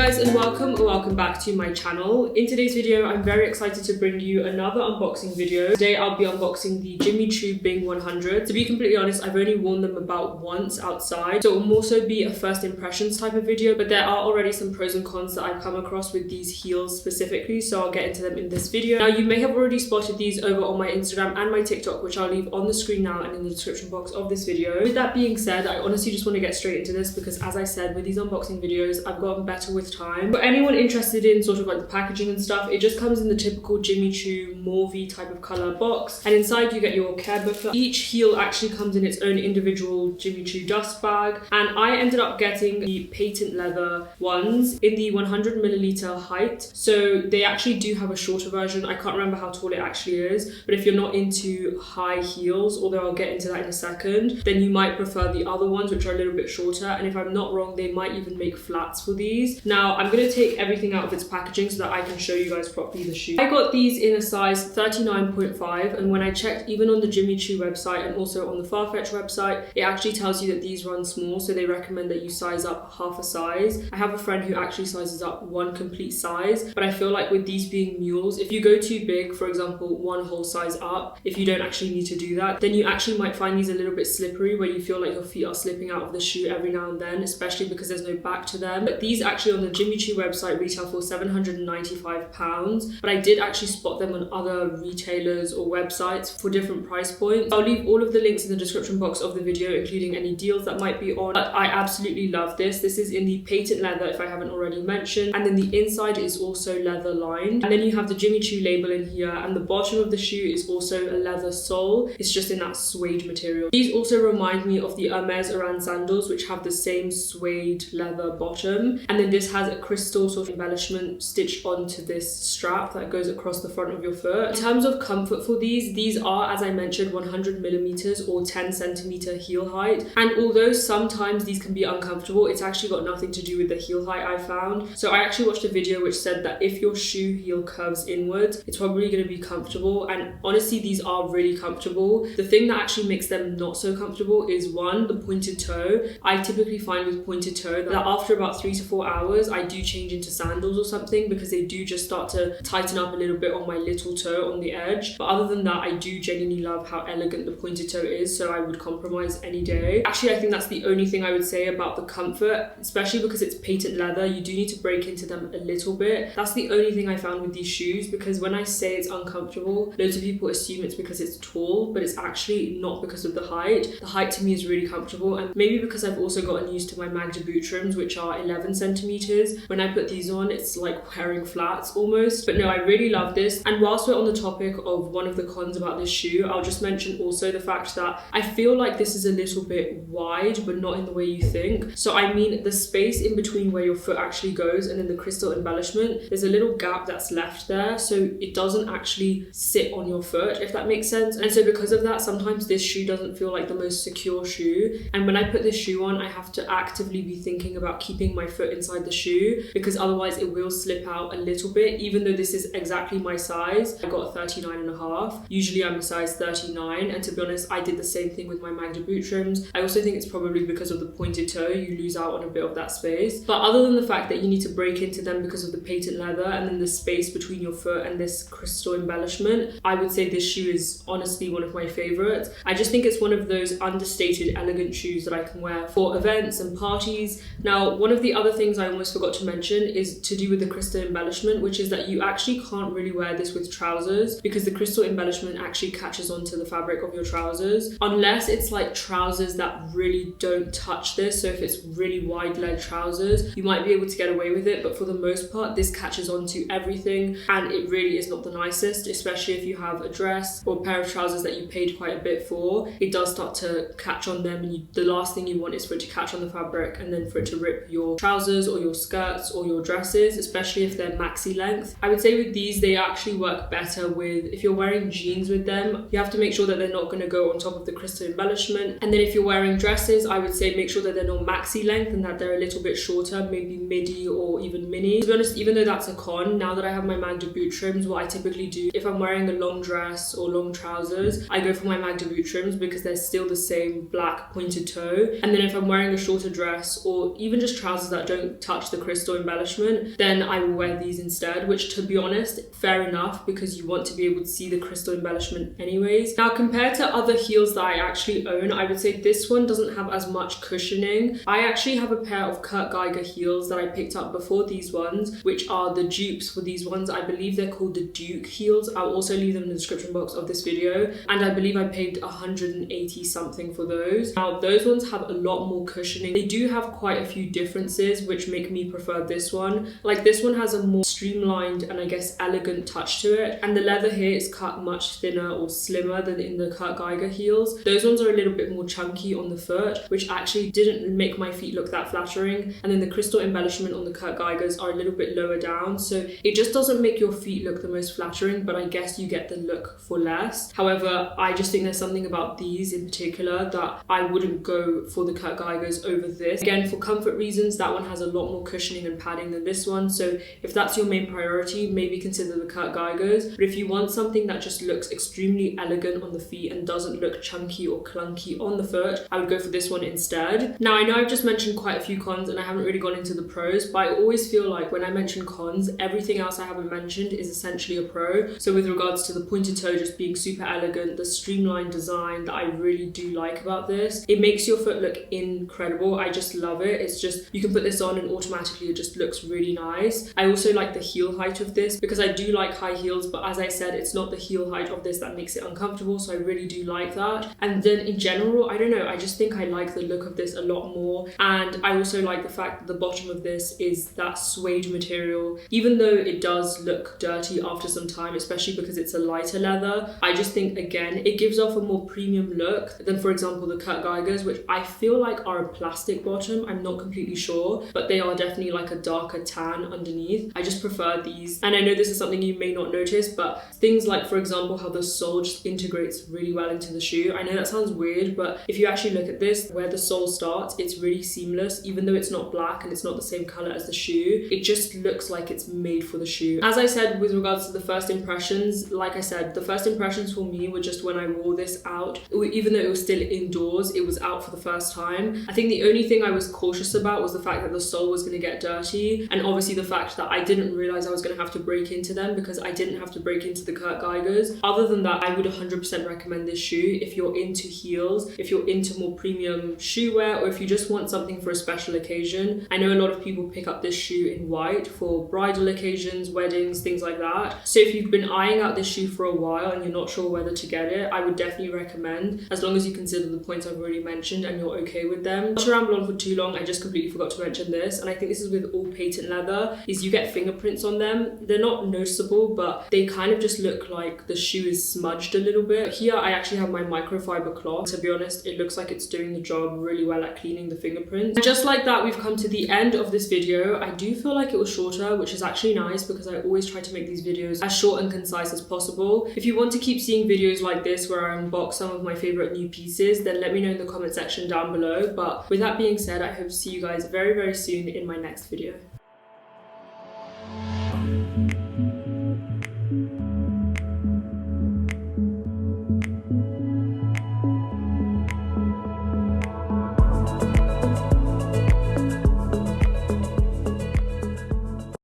guys, and welcome back to my channel. In today's video, I'm very excited to bring you another unboxing video. Today I'll be unboxing the Jimmy Choo Bing 100. To be completely honest, I've only worn them about once outside, so it will more so be a first impressions type of video, but there are already some pros and cons that I've come across with these heels specifically, so I'll get into them in this video. Now, you may have already spotted these over on my Instagram and my TikTok, which I'll leave on the screen now and in the description box of this video. With that being said, I honestly just want to get straight into this because, as I said, with these unboxing videos, I've gotten better with time. For anyone interested in sort of like the packaging and stuff, it just comes in the typical Jimmy Choo mauvey type of color box, and inside you get your care booklet. Each heel actually comes in its own individual Jimmy Choo dust bag, and I ended up getting the patent leather ones in the 100ml height. So they actually do have a shorter version. I can't remember how tall it actually is, but if you're not into high heels, although I'll get into that in a second, then you might prefer the other ones, which are a little bit shorter. And if I'm not wrong, they might even make flats for these. Now, I'm going to take everything out of its packaging so that I can show you guys properly the shoe. I got these in a size 39.5, and when I checked even on the Jimmy Choo website and also on the Farfetch website, it actually tells you that these run small, so they recommend that you size up half a size. I have a friend who actually sizes up one complete size, but I feel like with these being mules, if you go too big, for example, one whole size up, if you don't actually need to do that, then you actually might find these a little bit slippery, where you feel like your feet are slipping out of the shoe every now and then, especially because there's no back to them. But these actually on the Jimmy Choo website retail for £795, but I did actually spot them on other retailers or websites for different price points. I'll leave all of the links in the description box of the video, including any deals that might be on. But I absolutely love this. This is in the patent leather, if I haven't already mentioned, and then the inside is also leather lined, and then you have the Jimmy Choo label in here, and the bottom of the shoe is also a leather sole. It's just in that suede material. These also remind me of the Hermes Oran sandals, which have the same suede leather bottom, and then this has a crystal sort of embellishment stitched onto this strap that goes across the front of your foot. In terms of comfort for these are, as I mentioned, 100mm or 10cm heel height, and although sometimes these can be uncomfortable, it's actually got nothing to do with the heel height, I found. So I actually watched a video which said that if your shoe heel curves inwards, it's probably going to be comfortable, and honestly these are really comfortable. The thing that actually makes them not so comfortable is, one, the pointed toe. I typically find with pointed toe that after about 3 to 4 hours I do change into sandals or something, because they do just start to tighten up a little bit on my little toe on the edge. But other than that, I do genuinely love how elegant the pointed toe is, so I would compromise any day. Actually, I think that's the only thing I would say about the comfort, especially because it's patent leather. You do need to break into them a little bit. That's the only thing I found with these shoes, because when I say it's uncomfortable, loads of people assume it's because it's tall, but it's actually not because of the height. The height to me is really comfortable, and maybe because I've also gotten used to my Magda boot trims, which are 11cm. When I put these on, it's like wearing flats almost. But no, I really love this. And whilst we're on the topic of one of the cons about this shoe, I'll just mention also the fact that I feel like this is a little bit wide, but not in the way you think. So I mean, the space in between where your foot actually goes and then the crystal embellishment, there's a little gap that's left there, so it doesn't actually sit on your foot, if that makes sense. And so because of that, sometimes this shoe doesn't feel like the most secure shoe, and when I put this shoe on, I have to actively be thinking about keeping my foot inside the shoe, because otherwise it will slip out a little bit. Even though this is exactly my size, I got a 39.5. Usually I'm a size 39, and to be honest, I did the same thing with my Magda boot trims. I also think it's probably because of the pointed toe, you lose out on a bit of that space. But other than the fact that you need to break into them because of the patent leather and then the space between your foot and this crystal embellishment, I would say this shoe is honestly one of my favorites. I just think it's one of those understated, elegant shoes that I can wear for events and parties. Now, one of the other things I almost forgot to mention is to do with the crystal embellishment, which is that you actually can't really wear this with trousers, because the crystal embellishment actually catches onto the fabric of your trousers, unless it's like trousers that really don't touch this. So if it's really wide leg trousers, you might be able to get away with it, but for the most part this catches onto everything, and it really is not the nicest, especially if you have a dress or a pair of trousers that you paid quite a bit for. It does start to catch on them, and the last thing you want is for it to catch on the fabric and then for it to rip your trousers or your skirts or your dresses, especially if they're maxi length. I would say with these, they actually work better with, if you're wearing jeans with them, you have to make sure that they're not going to go on top of the crystal embellishment. And then if you're wearing dresses, I would say make sure that they're not maxi length and that they're a little bit shorter, maybe midi or even mini. To be honest, even though that's a con, now that I have my Magda boot trims, what I typically do, if I'm wearing a long dress or long trousers, I go for my Magda boot trims because they're still the same black pointed toe. And then if I'm wearing a shorter dress or even just trousers that don't touch the the crystal embellishment, then I will wear these instead, which, to be honest, fair enough, because you want to be able to see the crystal embellishment anyways. Now, compared to other heels that I actually own, I would say this one doesn't have as much cushioning. I actually have a pair of Kurt Geiger heels that I picked up before these ones, which are the dupes for these ones. I believe they're called the Duke heels. I'll also leave them in the description box of this video, and I believe I paid 180 something for those. Now, those ones have a lot more cushioning. They do have quite a few differences which make me prefer this one. Like, this one has a more streamlined and I guess elegant touch to it, and the leather here is cut much thinner or slimmer than in the Kurt Geiger heels. Those ones are a little bit more chunky on the foot, which actually didn't make my feet look that flattering, and then the crystal embellishment on the Kurt Geigers are a little bit lower down, so it just doesn't make your feet look the most flattering, but I guess you get the look for less. However, I just think there's something about these in particular that I wouldn't go for the Kurt Geigers over this. Again, for comfort reasons, that one has a lot more cushioning and padding than this one, so if that's your main priority, maybe consider the Kurt Geigers. But if you want something that just looks extremely elegant on the feet and doesn't look chunky or clunky on the foot, I would go for this one instead. Now, I know I've just mentioned quite a few cons and I haven't really gone into the pros, but I always feel like when I mention cons, everything else I haven't mentioned is essentially a pro. So with regards to the pointed toe just being super elegant, the streamlined design that I really do like about this, it makes your foot look incredible. I just love it. It's just, you can put this on and automatically it just looks really nice. I also like the heel height of this because I do like high heels, but as I said, it's not the heel height of this that makes it uncomfortable, so I really do like that. And then in general, I don't know, I just think I like the look of this a lot more, and I also like the fact that the bottom of this is that suede material. Even though it does look dirty after some time, especially because it's a lighter leather, I just think, again, it gives off a more premium look than, for example, the Kurt Geigers, which I feel like are a plastic bottom. I'm not completely sure, but they are definitely like a darker tan underneath. I just prefer these, and I know this is something you may not notice, but things like, for example, how the sole just integrates really well into the shoe. I know that sounds weird, but if you actually look at this, where the sole starts, it's really seamless. Even though it's not black and it's not the same color as the shoe, it just looks like it's made for the shoe. As I said, with regards to the first impressions, like I said, the first impressions for me were just when I wore this out. Even though it was still indoors, it was out for the first time. I think the only thing I was cautious about was the fact that the sole was going to get dirty, and obviously the fact that I didn't realize I was going to have to break into them, because I didn't have to break into the Kurt Geigers. Other than that, I would 100% recommend this shoe if you're into heels, if you're into more premium shoe wear, or if you just want something for a special occasion. I know a lot of people pick up this shoe in white for bridal occasions, weddings, things like that. So if you've been eyeing out this shoe for a while and you're not sure whether to get it, I would definitely recommend, as long as you consider the points I've already mentioned and you're okay with them. Not to ramble on for too long, I just completely forgot to mention this, and I think this is with all patent leather, is you get fingerprints on them. They're not noticeable, but they kind of just look like the shoe is smudged a little bit. Here I actually have my microfiber cloth. To be honest, it looks like it's doing the job really well at cleaning the fingerprints. And just like that, we've come to the end of this video. I do feel like it was shorter, which is actually nice because I always try to make these videos as short and concise as possible. If you want to keep seeing videos like this where I unbox some of my favorite new pieces, then let me know in the comment section down below. But with that being said, I hope to see you guys very, very soon in my next video.